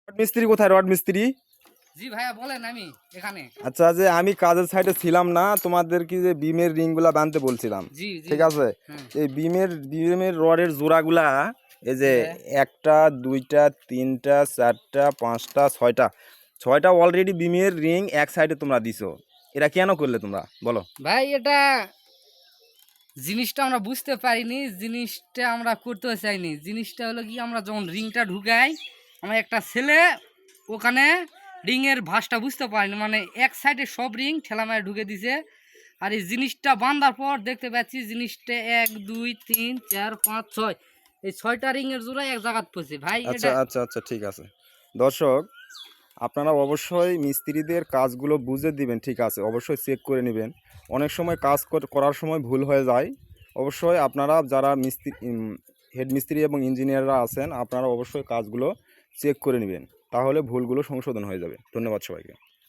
Rod মিস্ত্রি কোথায়? Rod মিস্ত্রি? জি ভাইয়া বলেন, আমি এখানে। আচ্ছা, যে আমি কাজের সাইডে ছিলাম না, তোমাদের কি যে বিমের রিংগুলা বাঁধতে বলছিলাম, জি জি ঠিক আছে? হ্যাঁ এই বিমের রডের জোড়াগুলা, এই যে হ্যাঁ। একটা, দুইটা, তিনটা, চারটা, পাঁচটা, ছয়টা অলরেডি বিমের রিং এক সাইডে তোমরা দিছো। এটা কেন করলে তোমরা বলো? ভাই এটা জিনিসটা আমরা বুঝতে পারিনি, জিনিসটা আমরা করতে চাইনি। জিনিসটা হলো কি, আমরা যখন রিংটা ঢুকাই, আমার একটা ছেলে ওখানে রিংয়ের ভাঁজটা বুঝতে পারিনি, মানে এক সাইডে সব রিং ঠেলা মারে ঢুকে দিছে। আর এই জিনিসটা বাঁধার পর দেখতে পাচ্ছি জিনিসটা 1 2 3 4 5 6, এই 6টা রিংয়ের জোড়া এক জায়গায় পড়ছে ভাই। আচ্ছা এটা আচ্ছা আচ্ছা, ঠিক আছে। দর্শক, আপনারা অবশ্যই মিস্ত্রিদের কাজগুলো বুঝে দিবেন, ঠিক আছে? অবশ্যই চেক করে নেবেন। অনেক সময় কাজ করার সময় ভুল হয়ে যায়। অবশ্যই আপনারা যারা হেড মিস্ত্রি এবং ইঞ্জিনিয়াররা আছেন, আপনারা অবশ্যই কাজগুলো চেক করে নেবেন, তাহলে ভুলগুলো সংশোধন হয়ে যাবে। ধন্যবাদ সবাইকে।